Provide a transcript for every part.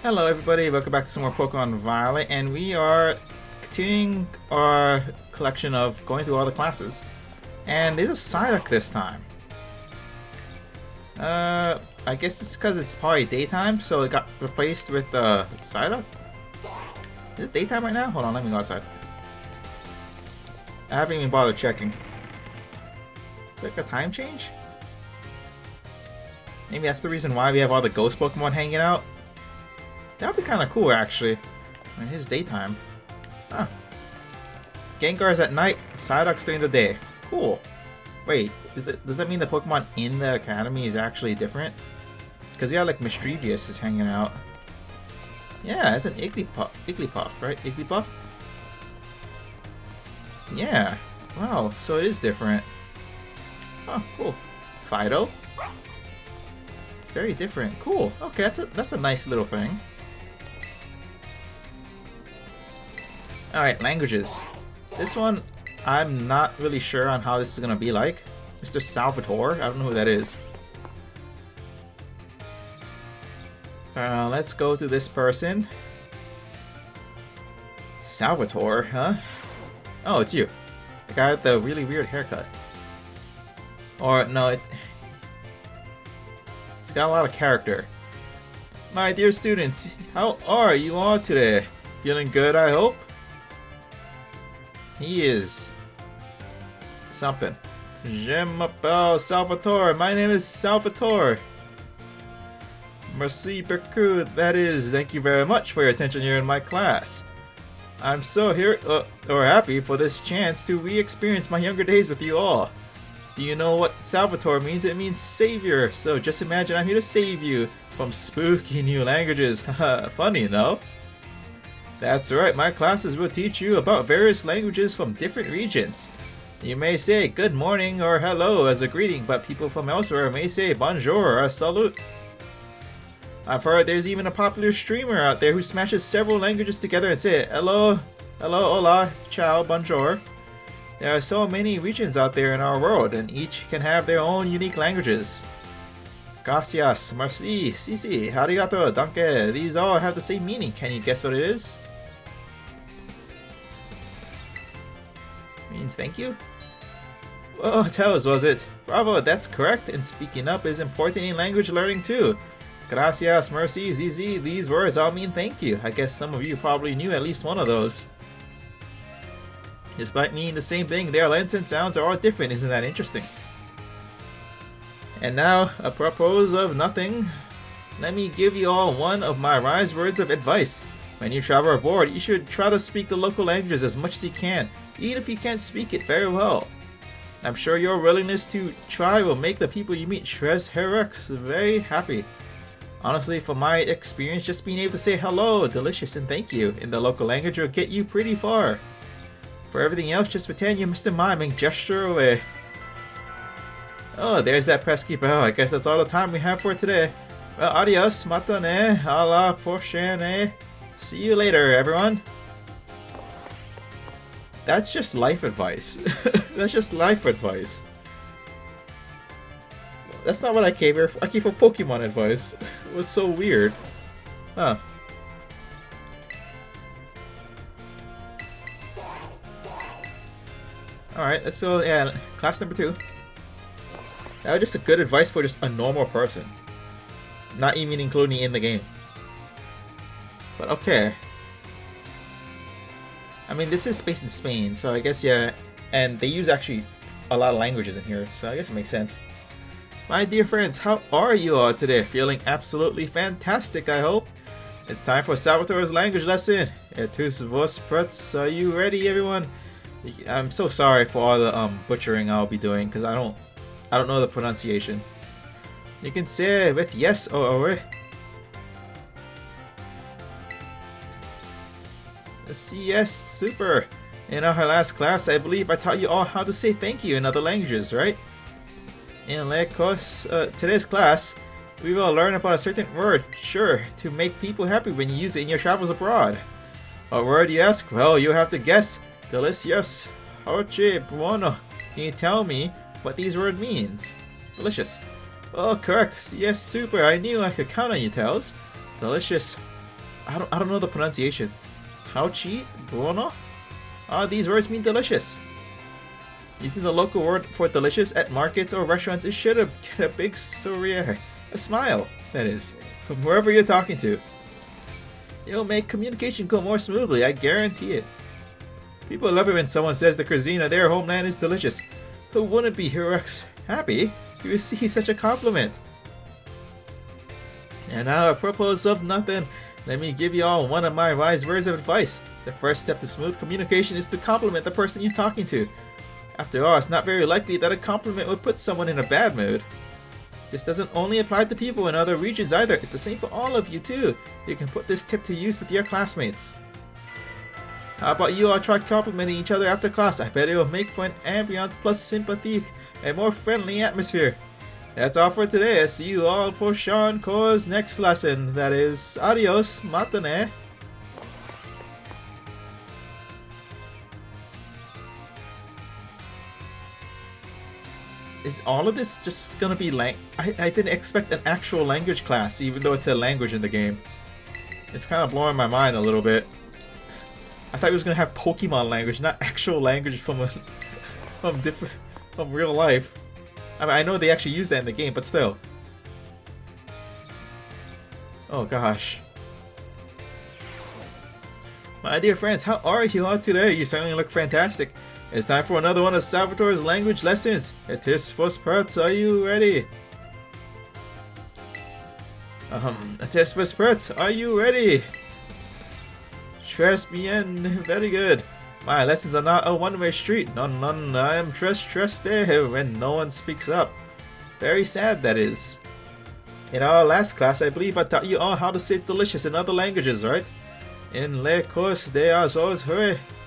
Hello everybody, welcome back to some more Pokemon Violet, and we are continuing our collection of going through all the classes. And there's a Psyduck this time. I guess it's because it's probably daytime, so it got replaced with Psyduck? Is it daytime right now? Hold on, let me go outside. I haven't even bothered checking. Like a time change? Maybe that's the reason why we have all the ghost Pokemon hanging out. That would be kind of cool, actually. I mean, it is daytime. Huh. Gengar's at night, Psyduck's during the day. Cool. Wait, does that mean the Pokemon in the Academy is actually different? Because yeah, like Mischievous is hanging out. Yeah, it's an Igglybuff, right? Igglybuff? Yeah. Wow, so it is different. Oh, cool. Fido? Very different. Cool. Okay, that's a nice little thing. Alright, languages. This one, I'm not really sure on how this is going to be like. Mr. Salvatore, I don't know who that is. Let's go to this person. Salvatore, huh? Oh, it's you. The guy with the really weird haircut. Or, no, it's got a lot of character. My dear students, how are you all today? Feeling good, I hope? He is something. Je m'appelle Salvatore. My name is Salvatore. Merci beaucoup. That is, thank you very much for your attention here in my class. I'm so happy for this chance to re-experience my younger days with you all. Do you know what Salvatore means? It means savior. So just imagine I'm here to save you from spooky new languages. Funny, no? That's right, my classes will teach you about various languages from different regions. You may say good morning or hello as a greeting, but people from elsewhere may say bonjour or salute. I've heard there's even a popular streamer out there who smashes several languages together and say hello, hola, ciao, bonjour. There are so many regions out there in our world, and each can have their own unique languages. Gracias, merci, si, arigato, danke. These all have the same meaning. Can you guess what it is? Means thank you? Oh, Tails, was it? Bravo, that's correct, and speaking up is important in language learning too. Gracias, merci, zizi, these words all mean thank you. I guess some of you probably knew at least one of those. Despite meaning the same thing, their lengths and sounds are all different. Isn't that interesting? And now, apropos of nothing, let me give you all one of my wise words of advice. When you travel abroad, you should try to speak the local languages as much as you can, even if you can't speak it very well. I'm sure your willingness to try will make the people you meet Shrez Herex very happy. Honestly, from my experience, just being able to say hello, delicious, and thank you in the local language will get you pretty far. For everything else, just pretend you're Mr. Mime and gesture away. Oh, there's that pesky bell. I guess that's all the time we have for today. Well, adios, matane, a la prochaine. See you later, everyone. That's just life advice. That's just life advice. That's not what I came here for. I came for Pokemon advice. It was so weird. Huh. Alright, let's go. Yeah, class number 2. That was just a good advice for just a normal person. Not even including in the game. But okay. I mean, this is based in Spain, so I guess, yeah. And they use actually a lot of languages in here, so I guess it makes sense. My dear friends, how are you all today? Feeling absolutely fantastic, I hope. It's time for Salvatore's language lesson. Etus vos prets. Are you ready, everyone? I'm so sorry for all the butchering I'll be doing, because I don't know the pronunciation. You can say with yes or ore. Yes, super. In our last class, I believe I taught you all how to say thank you in other languages, right? In today's class, we will learn about a certain word, sure, to make people happy when you use it in your travels abroad. What word, you ask? Well, you have to guess. Delicious. Oche, bueno. Can you tell me what these word means? Delicious. Oh, correct. Yes, super. I knew I could count on you, Tails. Delicious. I don't know the pronunciation. Hauchi? Buono? These words mean delicious. Using the local word for delicious at markets or restaurants is sure to get a big sourire, a smile, that is, from whoever you're talking to. It'll make communication go more smoothly, I guarantee it. People love it when someone says the cuisine of their homeland is delicious. Who wouldn't be happy to receive such a compliment? And now, apropos of nothing, let me give you all one of my wise words of advice. The first step to smooth communication is to compliment the person you're talking to. After all, it's not very likely that a compliment would put someone in a bad mood. This doesn't only apply to people in other regions either, it's the same for all of you too. You can put this tip to use with your classmates. How about you all try complimenting each other after class? I bet it will make for an ambiance plus sympathy, a more friendly atmosphere. That's all for today. I'll see you all for Sean Ko's next lesson. That is, adios, matane. Is all of this just gonna be I didn't expect an actual language class, even though it's a language in the game. It's kind of blowing my mind a little bit. I thought it was gonna have Pokemon language, not actual language from real life. I mean, I know they actually use that in the game, but still. Oh gosh. My dear friends, how are you all today? You certainly look fantastic. It's time for another one of Salvatore's language lessons. Etis vos parts, are you ready? Etis vos parts, are you ready? Tres bien, very good. My lessons are not a one-way street. None, I am tres there when no one speaks up. Very sad, that is. In our last class, I believe I taught you all how to say delicious in other languages, right? In le course de azos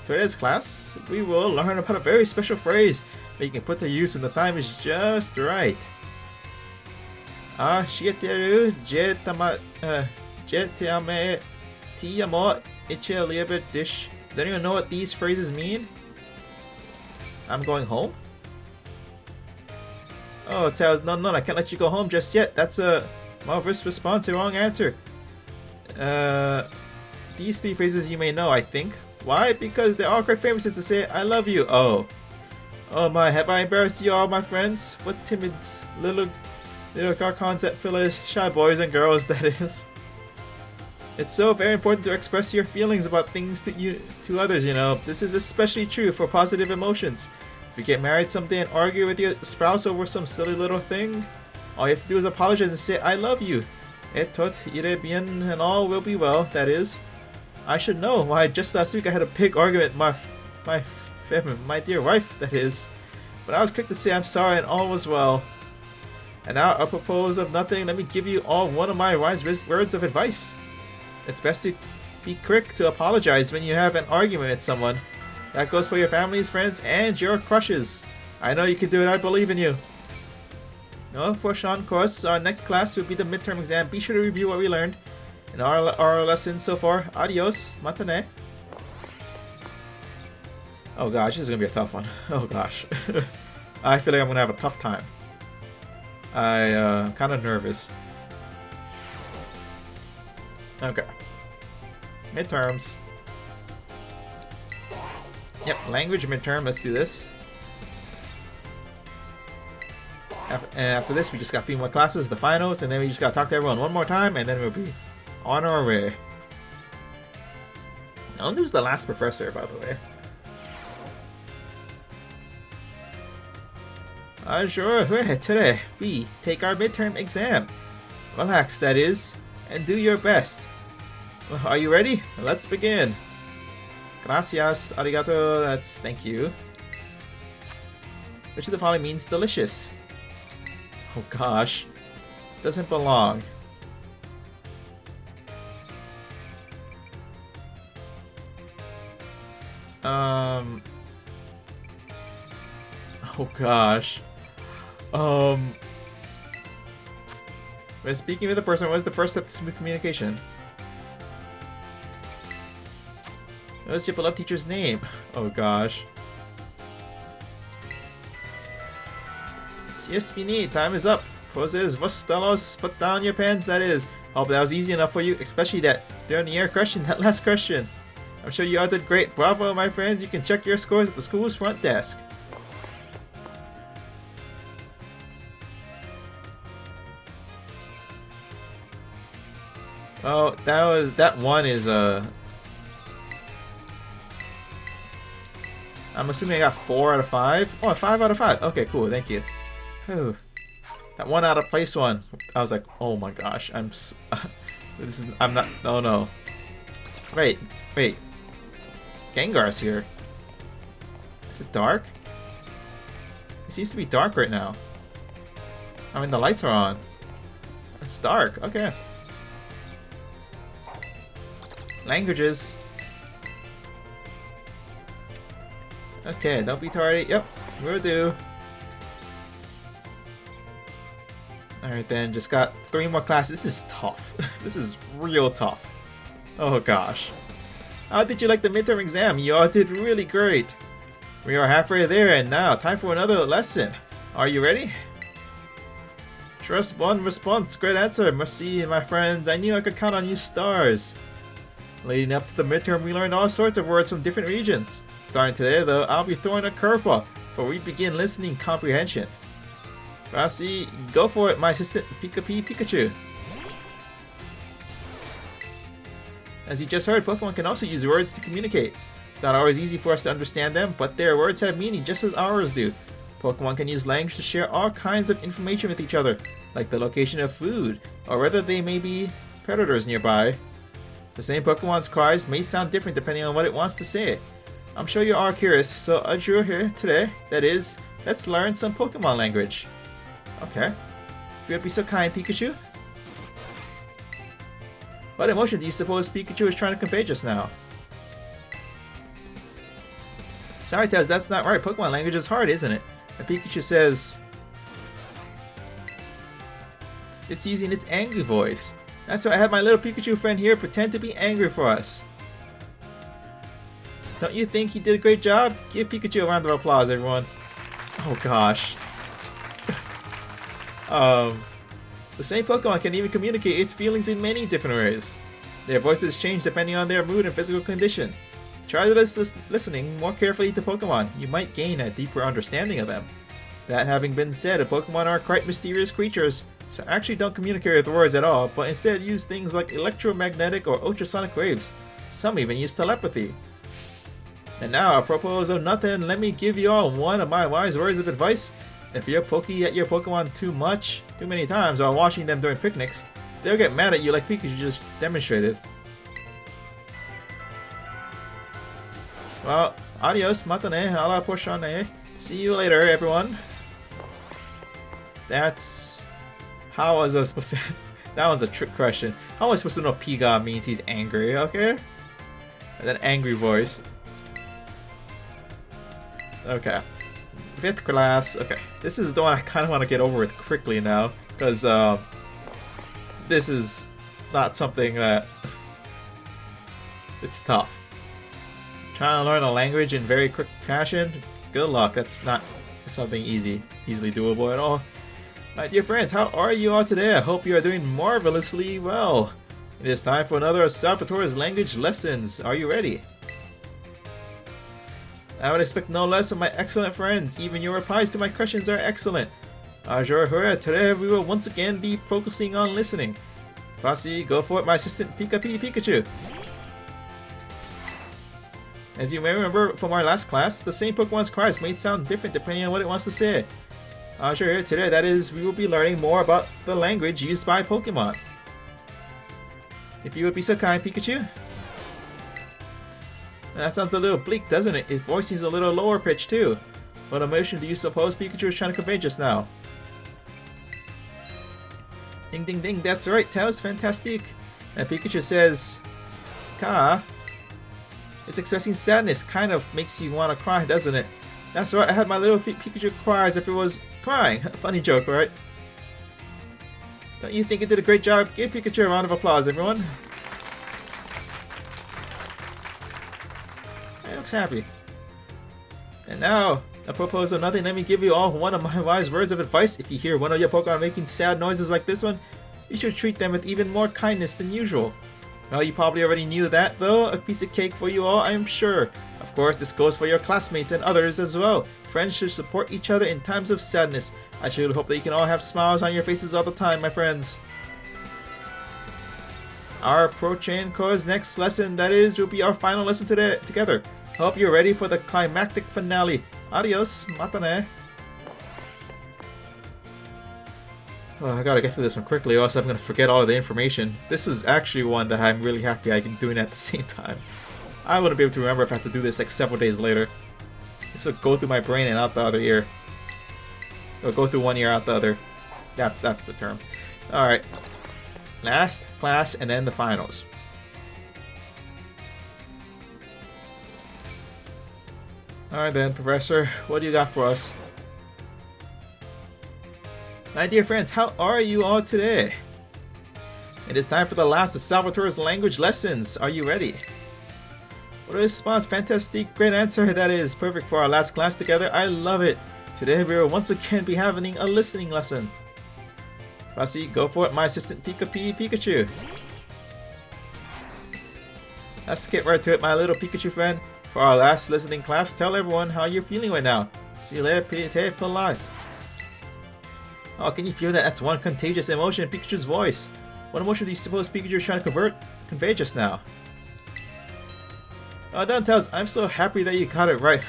today's class, we will learn about a very special phrase that you can put to use when the time is just right. Shieteru jetiame tiamo icheliabit dish. Does anyone know what these phrases mean? I'm going home? Oh, Tails, no, I can't let you go home just yet. That's a marvelous response, a wrong answer. These three phrases you may know, I think. Why? Because they're all quite famous to say, I love you. Oh my, have I embarrassed you all, my friends? What timid little garcons that fill as shy boys and girls, that is. It's so very important to express your feelings about things to others, you know. This is especially true for positive emotions. If you get married someday and argue with your spouse over some silly little thing, all you have to do is apologize and say, I love you. Et tot ire bien, and all will be well, that is. I should know why just last week I had a big argument with my dear wife, that is. But I was quick to say I'm sorry and all was well. And now, apropos of nothing, let me give you all one of my wise words of advice. It's best to be quick to apologize when you have an argument with someone. That goes for your families, friends, and your crushes. I know you can do it, I believe in you. Now, for Sean course, our next class will be the midterm exam. Be sure to review what we learned in our lesson so far. Adios, matane. Oh gosh, this is gonna be a tough one. Oh gosh. I feel like I'm gonna have a tough time. I'm kind of nervous. Okay. Midterms. Yep, language midterm. Let's do this. After this, we just got 3 more classes, the finals, and then we just gotta talk to everyone one more time, and then we'll be on our way. I wonder who's the last professor, by the way. Sure, today we take our midterm exam. Relax, that is, and do your best. Are you ready? Let's begin. Gracias, arigato, that's thank you. Which of the following means delicious? Oh gosh, doesn't belong. Oh gosh. When speaking with a person, what is the first step to smooth communication? What is your beloved teacher's name? Oh gosh. Yes, we need. Time is up. Poses, Vostalos, put down your pens, that is. Hope that was easy enough for you, especially that They're on the air question, that last question. I'm sure you all did great. Bravo, my friends. You can check your scores at the school's front desk. Oh, that one is I'm assuming I got 4 out of 5. Oh, 5 out of 5. Okay, cool. Thank you. Whew. That one out of place one. I was like, oh my gosh, I'm not. Oh no. Wait. Gengar's here. Is it dark? It seems to be dark right now. I mean, the lights are on. It's dark. Okay. Languages. Okay, don't be tardy. Yep, will do. Alright then, just got 3 more classes. This is tough. This is real tough. Oh gosh. How did you like the midterm exam? You all did really great. We are halfway there and now time for another lesson. Are you ready? Trust one response. Great answer. Merci, my friends. I knew I could count on you stars. Leading up to the midterm, we learned all sorts of words from different regions. Starting today, though, I'll be throwing a curveball before we begin listening comprehension. Rossi, go for it, my assistant Pikachu. As you just heard, Pokemon can also use words to communicate. It's not always easy for us to understand them, but their words have meaning just as ours do. Pokemon can use language to share all kinds of information with each other, like the location of food, or whether they may be predators nearby. The same Pokemon's cries may sound different depending on what it wants to say. I'm sure you are curious, so as you're here today, that is, let's learn some Pokemon language. Okay. If you'd be so kind, Pikachu. What emotion do you suppose Pikachu is trying to convey just now? Sorry, Taz, that's not right. Pokemon language is hard, isn't it? And Pikachu says it's using its angry voice. That's why I have my little Pikachu friend here pretend to be angry for us. Don't you think he did a great job? Give Pikachu a round of applause, everyone. Oh gosh. The same Pokemon can even communicate its feelings in many different ways. Their voices change depending on their mood and physical condition. Try listening more carefully to Pokemon. You might gain a deeper understanding of them. That having been said, Pokemon are quite mysterious creatures, so actually don't communicate with words at all, but instead use things like electromagnetic or ultrasonic waves. Some even use telepathy. And now, apropos of nothing, let me give you all one of my wise words of advice. If you're pokey at your Pokemon too many times while watching them during picnics, they'll get mad at you like Pikachu just demonstrated. Well, adios, matane, a la prochaine. See you later, everyone. That's... How was I supposed to... That was a trick question. How am I supposed to know Piga means he's angry, okay? And then angry voice. Okay. 5th class. Okay. This is the one I kind of want to get over with quickly now. Because, this is not something that... It's tough. Trying to learn a language in very quick fashion? Good luck. That's not something easily doable at all. My dear friends, how are you all today? I hope you are doing marvelously well. It is time for another Salvatore's language lessons. Are you ready? I would expect no less of my excellent friends. Even your replies to my questions are excellent. Today we will once again be focusing on listening. Fossy, go for it, my assistant Pikachu. As you may remember from our last class, the same Pokemon's cries may sound different depending on what it wants to say. Today, that is, we will be learning more about the language used by Pokemon. If you would be so kind, Pikachu. That sounds a little bleak, doesn't it? His voice seems a little lower pitched too. What emotion do you suppose Pikachu is trying to convey just now? Ding ding ding, that's right, Taos, fantastic. And Pikachu says, Ka. It's expressing sadness, kind of makes you want to cry, doesn't it? That's right, I had my little Pikachu cry as if it was crying. Funny joke, right? Don't you think it did a great job? Give Pikachu a round of applause, everyone. He looks happy. And now, apropos of nothing, let me give you all one of my wise words of advice. If you hear one of your Pokemon making sad noises like this one, you should treat them with even more kindness than usual. Well, you probably already knew that, though. A piece of cake for you all, I am sure. Of course, this goes for your classmates and others as well. Friends should support each other in times of sadness. I should hope that you can all have smiles on your faces all the time, my friends. Our approaching course next lesson, that is, will be our final lesson together. Hope you're ready for the climactic finale. Adios, matane. Oh, I gotta get through this one quickly, or else I'm gonna forget all of the information. This is actually one that I'm really happy I can do it at the same time. I wouldn't be able to remember if I had to do this like several days later. This would go through my brain and out the other ear. Or go through one ear, out the other. That's the term. Alright. Last class and then the finals. Alright then, Professor. What do you got for us? My dear friends, how are you all today? It is time for the last of Salvatore's language lessons. Are you ready? What a response. Fantastic. Great answer. That is perfect for our last class together. I love it. Today we will once again be having a listening lesson. Rossi, go for it, my assistant Pikachu. Let's get right to it, my little Pikachu friend. For our last listening class, tell everyone how you're feeling right now. S'il te polite. Oh, can you feel that? That's one contagious emotion in Pikachu's voice. What emotion do you suppose Pikachu is trying to convey just now? Oh, don't tell us. I'm so happy that you got it right.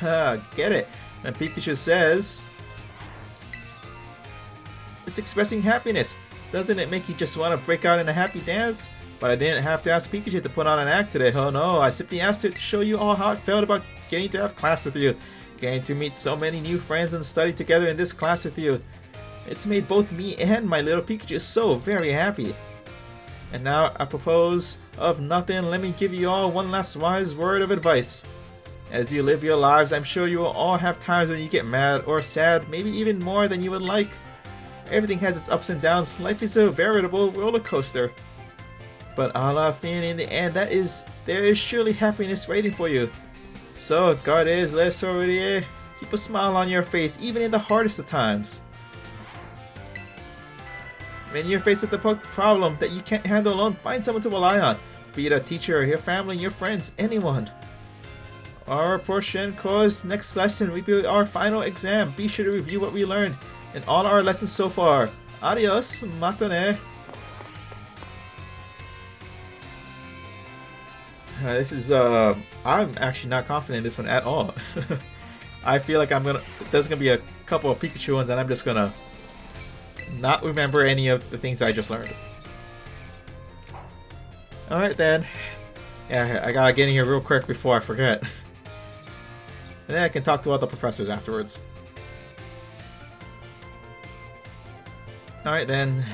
Get it. And Pikachu says, it's expressing happiness. Doesn't it make you just want to break out in a happy dance? But I didn't have to ask Pikachu to put on an act today. Oh no, I simply asked it to show you all how it felt about getting to have class with you. Getting to meet so many new friends and study together in this class with you. It's made both me and my little Pikachu so very happy. And now, apropos of nothing, let me give you all one last wise word of advice. As you live your lives, I'm sure you will all have times when you get mad or sad, maybe even more than you would like. Everything has its ups and downs. Life is a veritable roller coaster. But à la fin, in the end, there is surely happiness waiting for you. So, gardez le sourire. Keep a smile on your face, even in the hardest of times. When you're faced with a problem that you can't handle alone, find someone to rely on. Be it a teacher, your family, your friends, anyone. Our portion course next lesson will be our final exam. Be sure to review what we learned in all our lessons so far. Adios, matane. This is I'm actually not confident in this one at all. I feel like there's gonna be a couple of Pikachu ones and I'm just gonna not remember any of the things I just learned. Alright then. Yeah, I gotta get in here real quick before I forget. And then I can talk to all the professors afterwards. Alright then.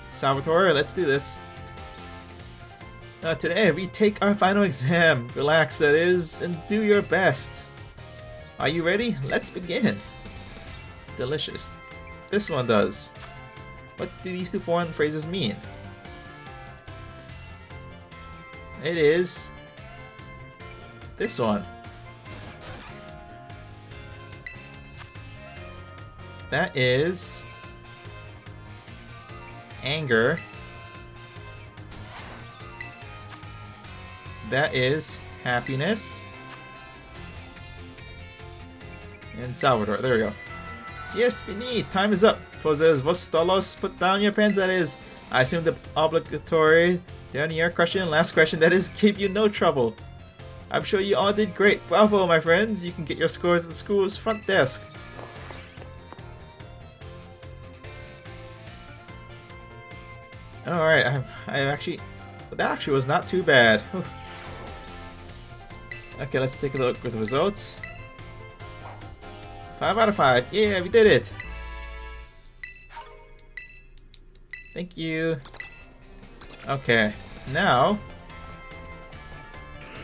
Salvatore, let's do this. Today we take our final exam. Relax, that is, and do your best. Are you ready? Let's begin. Delicious. This one does. What do these two foreign phrases mean? It is this one. That is anger. That is happiness. And Salvatore, there we go. Yes, fini. Time is up. Poses vos stolos. Put down your pens, that is. I assume the obligatory dernier question, last question, that is, gave you no trouble. I'm sure you all did great. Bravo, my friends. You can get your scores at the school's front desk. Alright, that actually was not too bad. Whew. Okay, let's take a look at the results. 5 out of 5. Yeah, we did it. Thank you. Okay, now...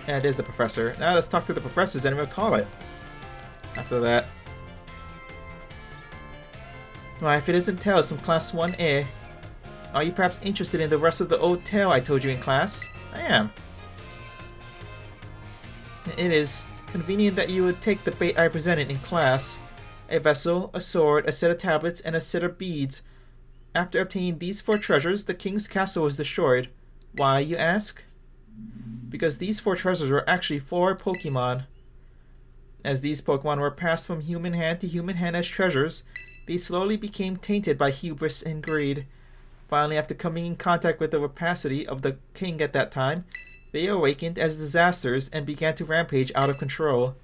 Yeah, there's the professor. Now let's talk to the professors and we'll call it. After that. Well, if it isn't Tails from Class 1A, are you perhaps interested in the rest of the old tale I told you in class? I am. It is convenient that you would take the bait I presented in class. A vessel, a sword, a set of tablets, and a set of beads. After obtaining these 4 treasures, the king's castle was destroyed. Why, you ask? because these 4 treasures were actually 4 Pokemon. As these Pokemon were passed from human hand to human hand as treasures, they slowly became tainted by hubris and greed. Finally, after coming in contact with the rapacity of the king at that time, they awakened as disasters and began to rampage out of control.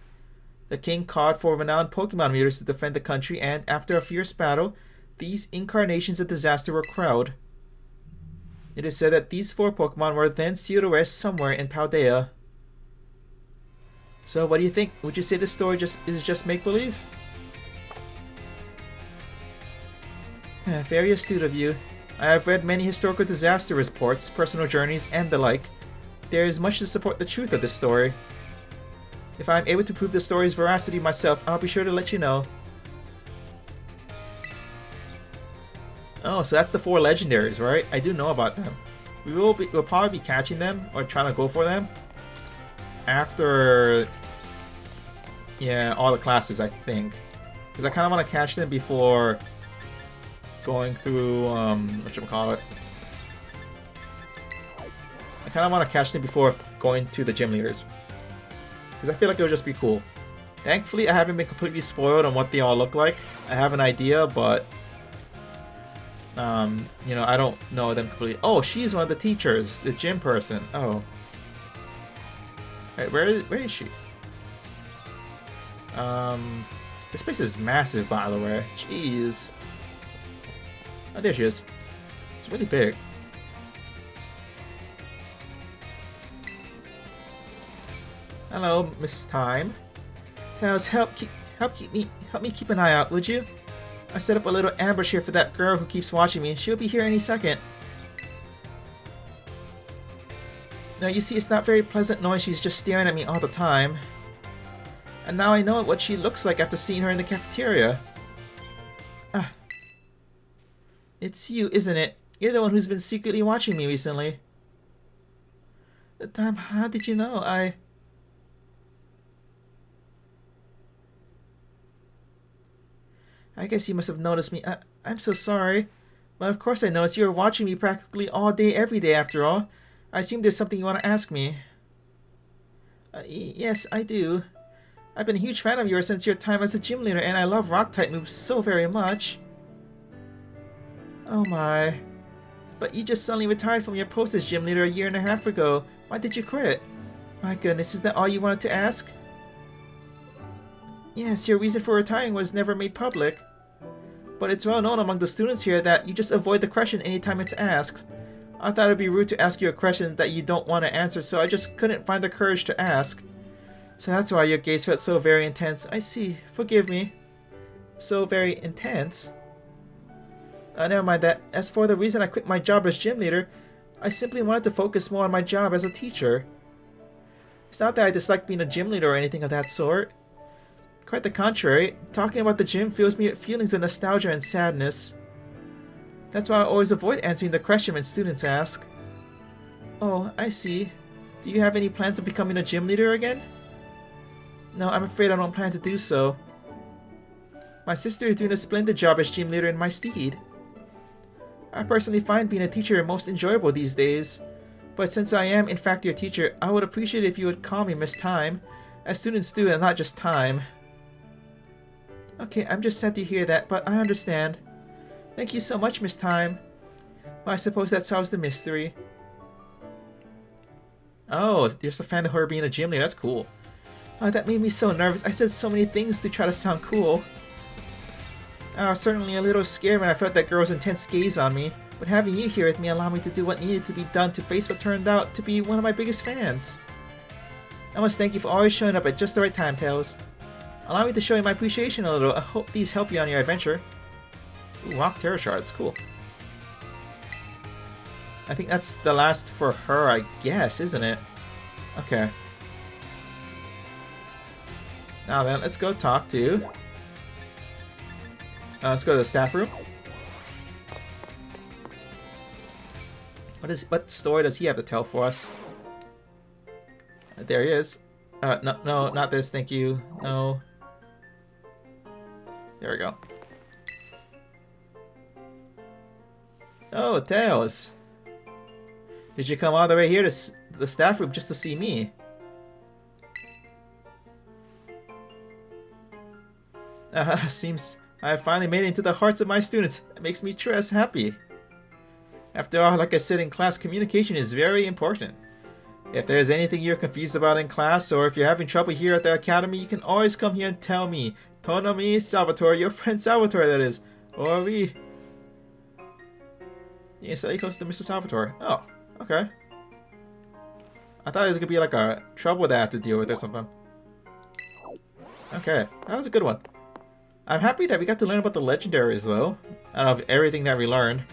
The king called for renowned Pokemon leaders to defend the country, and after a fierce battle, these incarnations of disaster were quelled. It is said that these 4 Pokemon were then sealed away somewhere in Paldea. So, what do you think? Would you say this story is just make-believe? Very astute of you. I have read many historical disaster reports, personal journeys, and the like. There is much to support the truth of this story. If I am able to prove the story's veracity myself, I'll be sure to let you know. Oh, so that's the 4 legendaries, right? I do know about them. We'll probably be catching them, or trying to go for them, after, yeah, all the classes, I think. Because I kind of want to catch them before going through, whatchamacallit. I kind of want to catch them before going to the gym leaders. Because I feel like it would just be cool. Thankfully, I haven't been completely spoiled on what they all look like. I have an idea, but you know, I don't know them completely. Oh, she's one of the teachers, the gym person. Oh. Right, where is she? This place is massive, by the way. Jeez. Oh, there she is. It's really big. Hello, Miss Time. Tails, help me keep an eye out, would you? I set up a little ambush here for that girl who keeps watching me. She'll be here any second. Now, you see, it's not very pleasant knowing she's just staring at me all the time. And now I know what she looks like after seeing her in the cafeteria. Ah. It's you, isn't it? You're the one who's been secretly watching me recently. Time, how did you know? I guess you must have noticed me. I'm so sorry. Well, of course I noticed. You were watching me practically all day, every day, after all. I assume there's something you want to ask me. Yes, I do. I've been a huge fan of yours since your time as a gym leader, and I love rock-type moves so very much. Oh my. But you just suddenly retired from your post as gym leader a year and a half ago. Why did you quit? My goodness, is that all you wanted to ask? Yes, your reason for retiring was never made public. But it's well known among the students here that you just avoid the question anytime it's asked. I thought it'd be rude to ask you a question that you don't want to answer, so I just couldn't find the courage to ask. So that's why your gaze felt so very intense. I see. Forgive me. So very intense? Never mind that. As for the reason I quit my job as gym leader, I simply wanted to focus more on my job as a teacher. It's not that I dislike being a gym leader or anything of that sort. Quite the contrary, talking about the gym fills me with feelings of nostalgia and sadness. That's why I always avoid answering the question when students ask. Oh, I see. Do you have any plans of becoming a gym leader again? No, I'm afraid I don't plan to do so. My sister is doing a splendid job as gym leader in my stead. I personally find being a teacher most enjoyable these days. But since I am in fact your teacher, I would appreciate if you would call me Miss Time, as students do and not just Time. Okay, I'm just sad to hear that, but I understand. Thank you so much, Miss Time. Well, I suppose that solves the mystery. Oh, you're just a fan of her being a gym leader. That's cool. Oh, that made me so nervous. I said so many things to try to sound cool. I was certainly a little scared when I felt that girl's intense gaze on me, but having you here with me allowed me to do what needed to be done to face what turned out to be one of my biggest fans. I must thank you for always showing up at just the right time, Tails. Allow me to show you my appreciation a little. I hope these help you on your adventure. Ooh, rock terror shards, cool. I think that's the last for her, I guess, isn't it? Okay. Now then, let's go talk to... let's go to the staff room. What story does he have to tell for us? There he is. No, not this, thank you. No. There we go. Oh, Tails. Did you come all the way here to the staff room just to see me? Seems I finally made it into the hearts of my students. It makes me true as happy. After all, like I said in class, communication is very important. If there's anything you're confused about in class, or if you're having trouble here at the academy, you can always come here and tell me. Tonomi Salvatore, your friend Salvatore, that is. Or we... You study close to Mr. Salvatore. Oh, okay. I thought it was gonna be like a trouble that I have to deal with or something. Okay, that was a good one. I'm happy that we got to learn about the legendaries, though. Out of everything that we learned.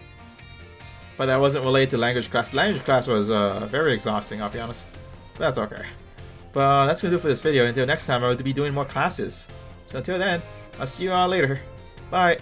But that wasn't related to language class. Language class was very exhausting, I'll be honest. But that's okay. But that's gonna do it for this video. Until next time, I will be doing more classes. So until then, I'll see you all later. Bye!